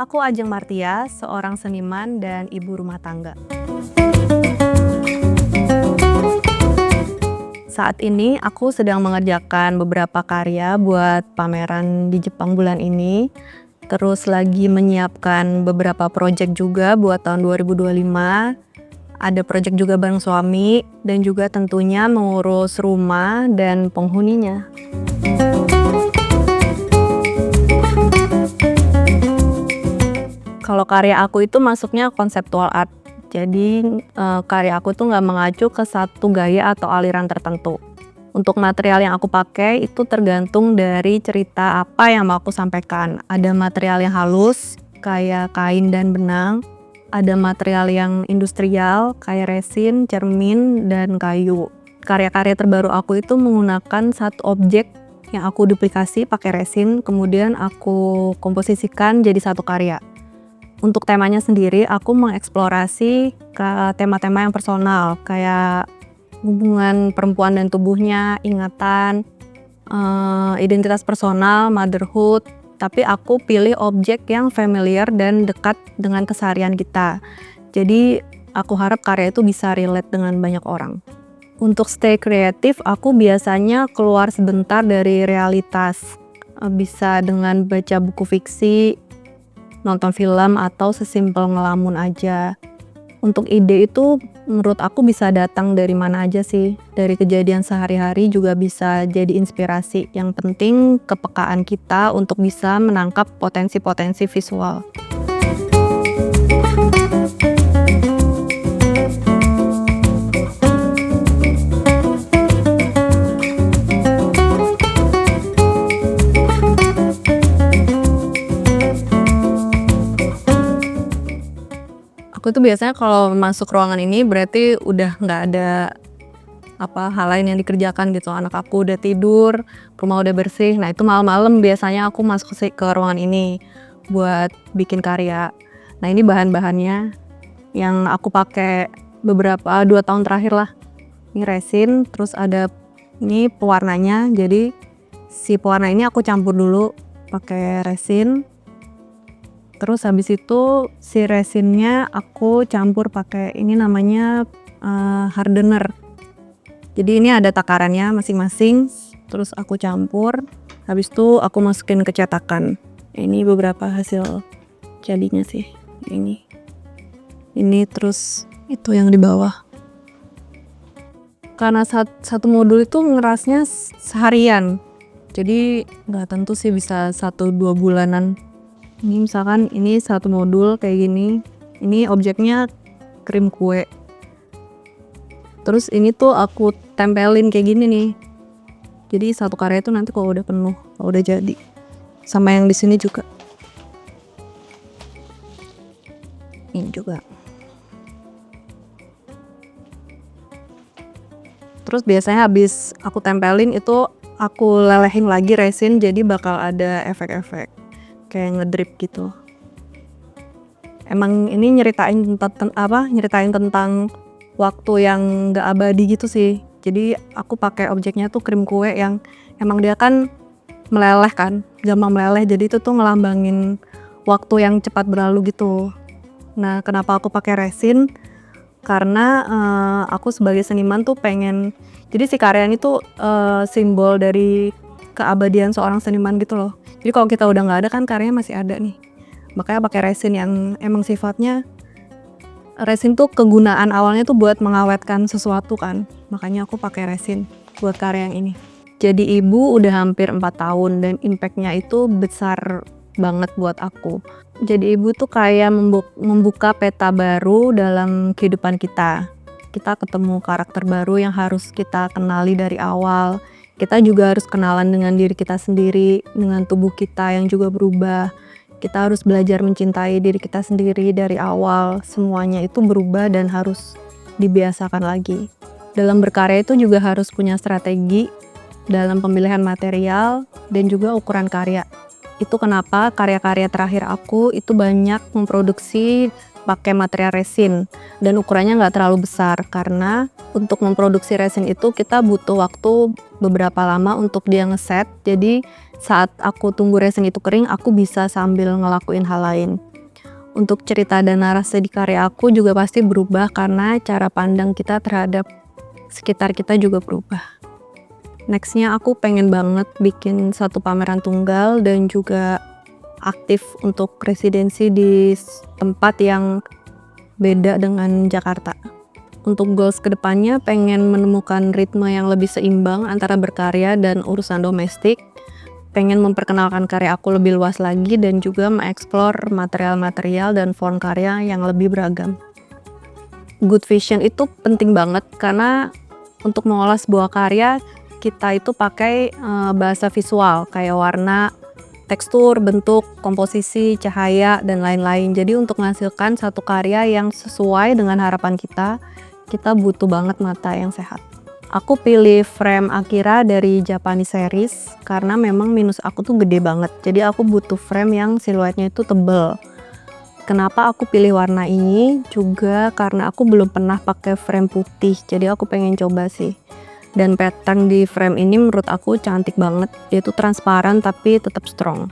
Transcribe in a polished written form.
Aku Ajeng Martia, seorang seniman dan ibu rumah tangga. Saat ini aku sedang mengerjakan beberapa karya buat pameran di Jepang bulan ini. Terus lagi menyiapkan beberapa proyek juga buat tahun 2025. Ada proyek juga bareng suami dan juga tentunya mengurus rumah dan penghuninya. Kalau karya aku itu masuknya konseptual art. Jadi karya aku tuh nggak mengacu ke satu gaya atau aliran tertentu. Untuk material yang aku pakai itu tergantung dari cerita apa yang mau aku sampaikan. Ada material yang halus kayak kain dan benang. Ada material yang industrial kayak resin, cermin, dan kayu. Karya-karya terbaru aku itu menggunakan satu objek yang aku duplikasi pakai resin, kemudian aku komposisikan jadi satu karya. Untuk temanya sendiri, aku mengeksplorasi ke tema-tema yang personal, kayak hubungan perempuan dan tubuhnya, ingatan, identitas personal, motherhood. Tapi aku pilih objek yang familiar dan dekat dengan keseharian kita. Jadi aku harap karya itu bisa relate dengan banyak orang. Untuk stay kreatif, aku biasanya keluar sebentar dari realitas. Bisa dengan baca buku fiksi, nonton film, atau sesimpel ngelamun aja. Untuk ide itu menurut aku bisa datang dari mana aja sih. Dari kejadian sehari-hari juga bisa jadi inspirasi. Yang penting kepekaan kita untuk bisa menangkap potensi-potensi visual. Aku tuh biasanya kalau masuk ruangan ini berarti udah nggak ada hal lain yang dikerjakan gitu. Anak aku udah tidur, rumah udah bersih. Nah itu malam-malam biasanya aku masuk ke ruangan ini buat bikin karya. Nah ini bahan-bahannya yang aku pakai 2 tahun terakhir lah. Ini resin, terus ada ini pewarnanya. Jadi si pewarna ini aku campur dulu pakai resin. Terus habis itu si resinnya aku campur pakai ini namanya hardener. Jadi ini ada takarannya masing-masing. Terus aku campur. Habis itu aku masukin ke cetakan. Ini beberapa hasil jadinya sih. Ini terus itu yang di bawah. Karena satu modul itu ngerasnya seharian. Jadi nggak tentu sih bisa 1-2 bulanan. Ini misalkan ini satu modul kayak gini. Ini objeknya krim kue. Terus ini tuh aku tempelin kayak gini nih. Jadi satu karya itu nanti kalau udah penuh, kalau udah jadi. Sama yang di sini juga. Ini juga. Terus biasanya habis aku tempelin itu aku lelehin lagi resin, jadi bakal ada efek-efek kayak ngedrip gitu. Emang ini nyeritain tentang waktu yang gak abadi gitu sih. Jadi aku pakai objeknya tuh krim kue yang emang dia kan meleleh kan, gampang meleleh. Jadi itu tuh ngelambangin waktu yang cepat berlalu gitu. Nah kenapa aku pakai resin? Karena aku sebagai seniman tuh pengen, jadi si karya ini tuh simbol dari keabadian seorang seniman gitu loh. Jadi kalau kita udah nggak ada kan karyanya masih ada nih. Makanya pakai resin yang emang sifatnya, resin tuh kegunaan awalnya tuh buat mengawetkan sesuatu kan. Makanya aku pakai resin buat karya yang ini. Jadi ibu udah hampir 4 tahun dan impactnya itu besar banget buat aku. Jadi ibu tuh kayak membuka peta baru dalam kehidupan kita. Kita ketemu karakter baru yang harus kita kenali dari awal. Kita juga harus kenalan dengan diri kita sendiri, dengan tubuh kita yang juga berubah. Kita harus belajar mencintai diri kita sendiri dari awal. Semuanya itu berubah dan harus dibiasakan lagi. Dalam berkarya itu juga harus punya strategi dalam pemilihan material dan juga ukuran karya. Itu kenapa karya-karya terakhir aku itu banyak memproduksi pakai material resin dan ukurannya nggak terlalu besar, karena untuk memproduksi resin itu kita butuh waktu beberapa lama untuk dia ngeset. Jadi saat aku tunggu resin itu kering, aku bisa sambil ngelakuin hal lain. Untuk cerita dan narasi di karya aku juga pasti berubah karena cara pandang kita terhadap sekitar kita juga berubah. Nextnya aku pengen banget bikin satu pameran tunggal dan juga aktif untuk residensi di tempat yang beda dengan Jakarta. Untuk goals kedepannya pengen menemukan ritme yang lebih seimbang antara berkarya dan urusan domestik. Pengen memperkenalkan karya aku lebih luas lagi dan juga mengeksplor material-material dan form karya yang lebih beragam. Good vision itu penting banget karena untuk mengolah sebuah karya kita itu pakai bahasa visual kayak warna, tekstur, bentuk, komposisi, cahaya, dan lain-lain. Jadi untuk menghasilkan satu karya yang sesuai dengan harapan kita butuh banget mata yang sehat. Aku pilih frame Akira dari Japanese series karena memang minus aku tuh gede banget. Jadi aku butuh frame yang siluetnya itu tebel. Kenapa aku pilih warna ini? Juga karena aku belum pernah pakai frame putih. Jadi aku pengen coba sih. Dan pattern di frame ini menurut aku cantik banget. Dia tuh transparan tapi tetap strong.